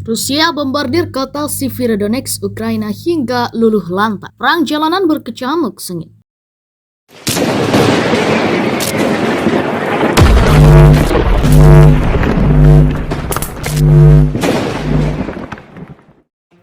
Rusia bombardir kota Severodonetsk, Ukraina hingga luluh lantak. Perang jalanan berkecamuk sengit.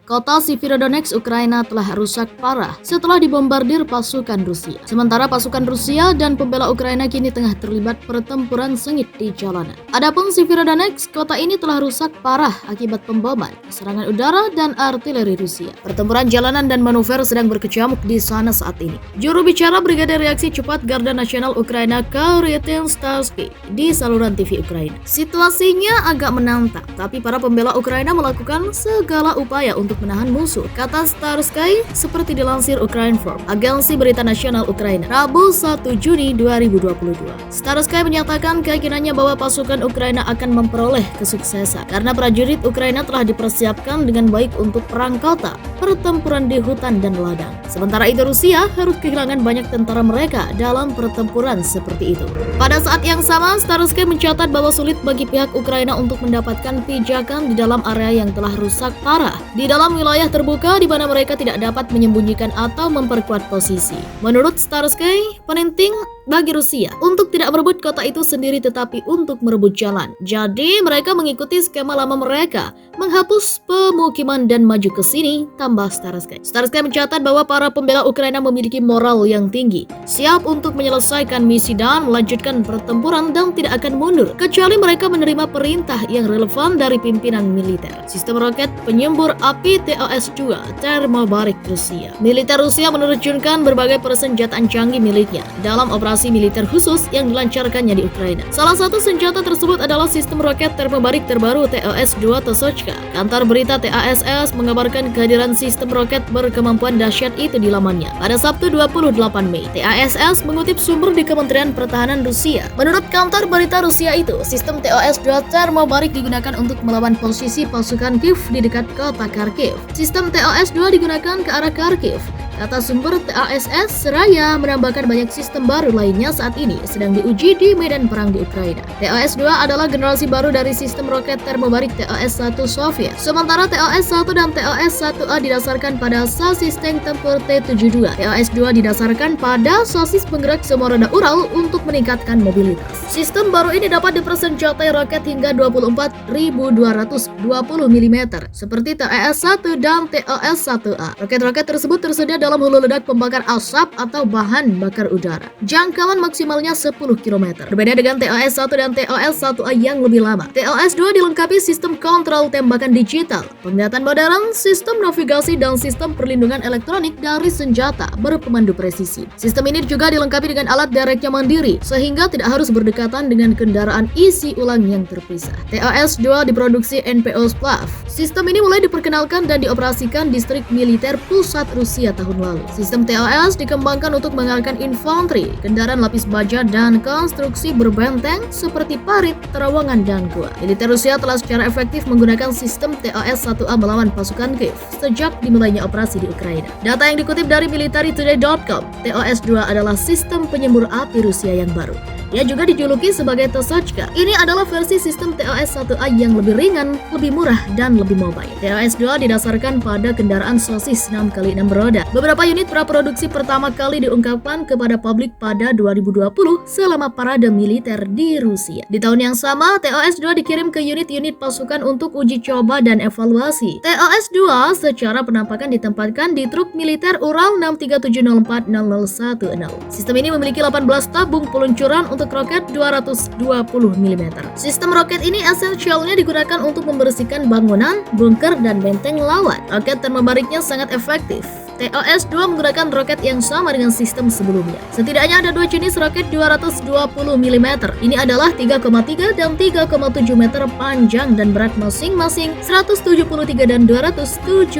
Kota Severodonetsk, Ukraina telah rusak parah setelah dibombardir pasukan Rusia. Sementara pasukan Rusia dan pembela Ukraina kini tengah terlibat pertempuran sengit di jalanan. Adapun Severodonetsk, kota ini telah rusak parah akibat pemboman, serangan udara, dan artileri Rusia. Pertempuran jalanan dan manuver sedang berkecamuk di sana saat ini. Juru bicara Brigade Reaksi Cepat Garda Nasional Ukraina, Kyreten Starsky, di saluran TV Ukraina. Situasinya agak menantang, tapi para pembela Ukraina melakukan segala upaya untuk menahan musuh, kata Starsky seperti dilansir Ukrinform, agensi berita nasional Ukraina, Rabu 1 Juni 2022. Starsky menyatakan keyakinannya bahwa pasukan Ukraina akan memperoleh kesuksesan karena prajurit Ukraina telah dipersiapkan dengan baik untuk perang kota, pertempuran di hutan dan ladang. Sementara itu Rusia harus kehilangan banyak tentara mereka dalam pertempuran seperti itu. Pada saat yang sama, Starsky mencatat bahwa sulit bagi pihak Ukraina untuk mendapatkan pijakan di dalam area yang telah rusak parah, di dalam wilayah terbuka di mana mereka tidak dapat menyembunyikan atau memperkuat posisi. Menurut Starsky, penting bagi Rusia untuk tidak merebut kota itu sendiri tetapi untuk merebut jalan. Jadi mereka mengikuti skema lama mereka, menghapus pemukiman dan maju ke sini, tambah Starsky. Starsky mencatat bahwa para pembela Ukraina memiliki moral yang tinggi, siap untuk menyelesaikan misi dan melanjutkan pertempuran dan tidak akan mundur kecuali mereka menerima perintah yang relevan dari pimpinan militer. Sistem roket penyembur api TOS-2 termobarik Rusia. Militer Rusia menerjunkan berbagai persenjataan canggih miliknya dalam operasi militer khusus yang dilancarkannya di Ukraina. Salah satu senjata tersebut adalah sistem roket termobarik terbaru TOS-2 Tosochka. Kantor berita TASS mengabarkan kehadiran sistem roket berkemampuan dahsyat itu di lamannya pada Sabtu 28 Mei. TASS mengutip sumber di Kementerian Pertahanan Rusia. Menurut kantor berita Rusia itu, sistem TOS-2 termobarik digunakan untuk melawan posisi pasukan Kiev di dekat kota Kharkiv. Sistem TOS-2 digunakan ke arah Kharkiv. Kata sumber TASS, seraya menambahkan banyak sistem baru lainnya saat ini sedang diuji di medan perang di Ukraina. TOS-2 adalah generasi baru dari sistem roket termobarik TOS-1 Soviet. Sementara TOS-1 dan TOS-1A didasarkan pada sasis tank tempur T-72. TOS-2 didasarkan pada sasis penggerak semua roda Ural untuk meningkatkan mobilitas. Sistem baru ini dapat dipersenjatai roket hingga 24.220 mm seperti TOS-1 dan TOS-1A. Roket-roket tersebut tersedia dalam hulu ledak pembakar asap atau bahan bakar udara. Jangkauan maksimalnya 10 km. Berbeda dengan TOS-1 dan TOS-1A yang lebih lama. TOS-2 dilengkapi sistem kontrol tembakan digital, penglihatan modern, sistem navigasi, dan sistem perlindungan elektronik dari senjata berpemandu presisi. Sistem ini juga dilengkapi dengan alat dereknya mandiri, sehingga tidak harus berdekatan dengan kendaraan isi ulang yang terpisah. TOS-2 diproduksi NPO Splav. Sistem ini mulai diperkenalkan dan dioperasikan distrik militer pusat Rusia tahun lalu. Sistem TOS dikembangkan untuk mengalahkan infanteri, kendaraan lapis baja, dan konstruksi berbenteng seperti parit, terowongan, dan gua. Militer Rusia telah secara efektif menggunakan sistem TOS-1A melawan pasukan Kiev sejak dimulainya operasi di Ukraina. Data yang dikutip dari militarytoday.com, TOS-2 adalah sistem penyembur api Rusia yang baru. Ia juga dijuluki sebagai Tosochka. Ini adalah versi sistem TOS-1A yang lebih ringan, lebih murah, dan lebih mobile. TOS-2 didasarkan pada kendaraan sosis 6x6 roda. Beberapa unit praproduksi pertama kali diungkapkan kepada publik pada 2020 selama parade militer di Rusia. Di tahun yang sama, TOS-2 dikirim ke unit-unit pasukan untuk uji coba dan evaluasi. TOS-2 secara penampakan ditempatkan di truk militer Ural 63704010. Sistem ini memiliki 18 tabung peluncuran untuk roket 220 mm. Sistem roket ini esensialnya digunakan untuk membersihkan bangunan, bunker, dan benteng lawan. Roket termobariknya sangat efektif. TOS-2 menggunakan roket yang sama dengan sistem sebelumnya. Setidaknya ada dua jenis roket 220 mm. Ini adalah 3,3 dan 3,7 meter panjang dan berat masing-masing 173 dan 217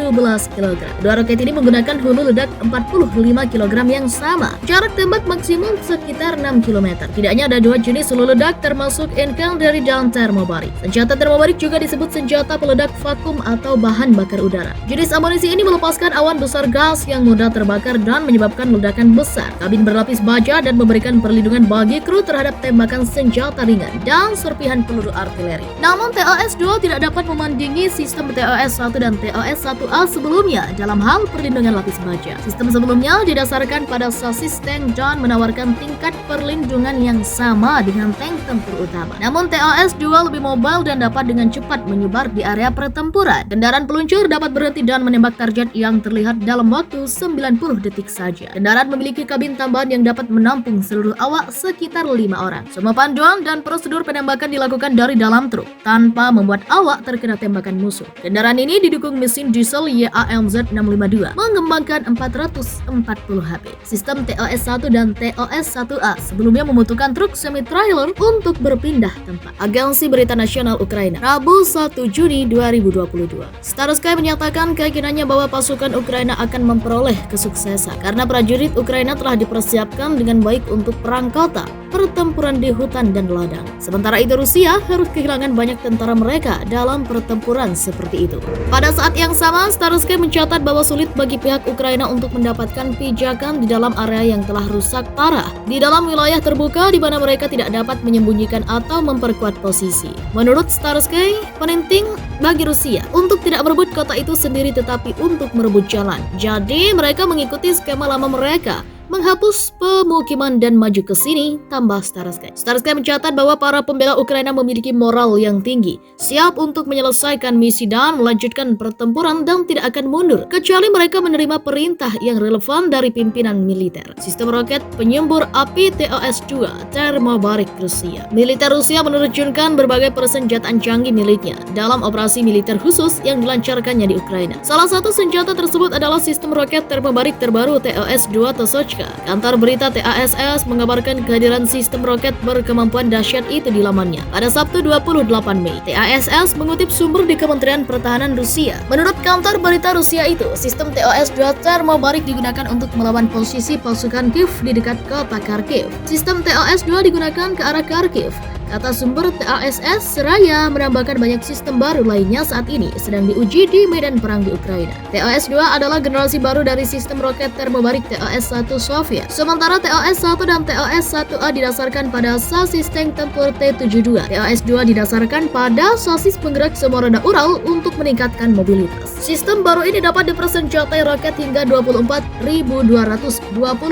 kg. Dua roket ini menggunakan hulu ledak 45 kg yang sama. Jarak tembak maksimum sekitar 6 km. Tidaknya ada dua jenis hulu ledak termasuk infanteri dan termobarik. Senjata termobarik juga disebut senjata peledak vakum atau bahan bakar udara. Jenis amunisi ini melepaskan awan besar gas gas yang mudah terbakar dan menyebabkan ledakan besar. Kabin berlapis baja dan memberikan perlindungan bagi kru terhadap tembakan senjata ringan dan serpihan peluru artileri. Namun TOS-2 tidak dapat memandingi sistem TOS-1 dan TOS-1A sebelumnya dalam hal perlindungan lapis baja. Sistem sebelumnya didasarkan pada sasis tank dan menawarkan tingkat perlindungan yang sama dengan tank tempur utama. Namun TOS-2 lebih mobile dan dapat dengan cepat menyebar di area pertempuran. Kendaraan peluncur dapat berhenti dan menembak target yang terlihat dalam waktu 90 detik saja. Kendaraan memiliki kabin tambahan yang dapat menampung seluruh awak sekitar 5 orang. Semua panduan dan prosedur penembakan dilakukan dari dalam truk tanpa membuat awak terkena tembakan musuh. Kendaraan ini didukung mesin diesel YAMZ 652 mengembangkan 440 HP. Sistem TOS-1 dan TOS-1A sebelumnya membutuhkan truk semi-trailer untuk berpindah tempat. Agensi Berita Nasional Ukraina, Rabu 1 Juni 2022. Staroskay menyatakan keyakinannya bahwa pasukan Ukraina akan memperoleh kesuksesan karena prajurit Ukraina telah dipersiapkan dengan baik untuk perang kota, pertempuran di hutan dan ladang. Sementara itu Rusia harus kehilangan banyak tentara mereka dalam pertempuran seperti itu. Pada saat yang sama, Staroskay mencatat bahwa sulit bagi pihak Ukraina untuk mendapatkan pijakan di dalam area yang telah rusak parah di dalam wilayah terbuka di mana mereka tidak dapat menyembunyikan atau memperkuat posisi. Menurut Staroskay, penting bagi Rusia untuk tidak merebut kota itu sendiri tetapi untuk merebut jalan. Jadi mereka mengikuti skema lama mereka, menghapus pemukiman dan maju ke sini, tambah Staroskay. Staroskay mencatat bahwa para pembela Ukraina memiliki moral yang tinggi, siap untuk menyelesaikan misi dan melanjutkan pertempuran dan tidak akan mundur, kecuali mereka menerima perintah yang relevan dari pimpinan militer. Sistem roket penyembur api TOS-2 termobarik Rusia. Militer Rusia menerjunkan berbagai persenjataan canggih miliknya dalam operasi militer khusus yang dilancarkannya di Ukraina. Salah satu senjata tersebut adalah sistem roket termobarik terbaru TOS-2 Tosochka. Kantor berita TASS mengabarkan kehadiran sistem roket berkemampuan dahsyat itu di lamannya pada Sabtu 28 Mei. TASS mengutip sumber di Kementerian Pertahanan Rusia. Menurut kantor berita Rusia itu, sistem TOS-2 termobarik digunakan untuk melawan posisi pasukan Kiev di dekat kota Kharkiv. Sistem TOS-2 digunakan ke arah Kharkiv. Kata sumber TASS, seraya menambahkan banyak sistem baru lainnya saat ini sedang diuji di medan perang di Ukraina. TOS-2 adalah generasi baru dari sistem roket termobarik TOS-1 Soviet. Sementara TOS-1 dan TOS-1A didasarkan pada sasis tank tempur T-72. TOS-2 didasarkan pada sasis penggerak semua roda Ural untuk meningkatkan mobilitas. Sistem baru ini dapat dipersenjatai roket hingga 24.220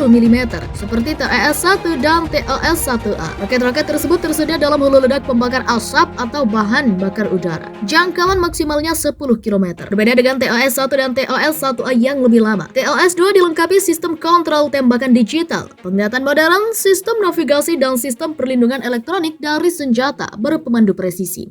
mm seperti TOS-1 dan TOS-1A. Roket-roket tersebut tersedia dalam hulu ledak pembakar asap atau bahan bakar udara. Jangkauan maksimalnya 10 km. Berbeda dengan TOS-1 dan TOS-1A yang lebih lama. TOS-2 dilengkapi sistem kontrol tembakan digital, penglihatan modern, sistem navigasi dan sistem perlindungan elektronik dari senjata berpemandu presisi.